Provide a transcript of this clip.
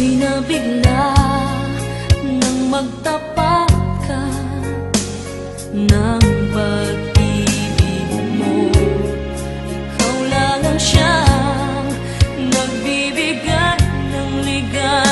Ako'y nabigla nang magtapat ka ng pag-ibig mo. Ikaw lang ang siyang nagbibigay ng ligaya.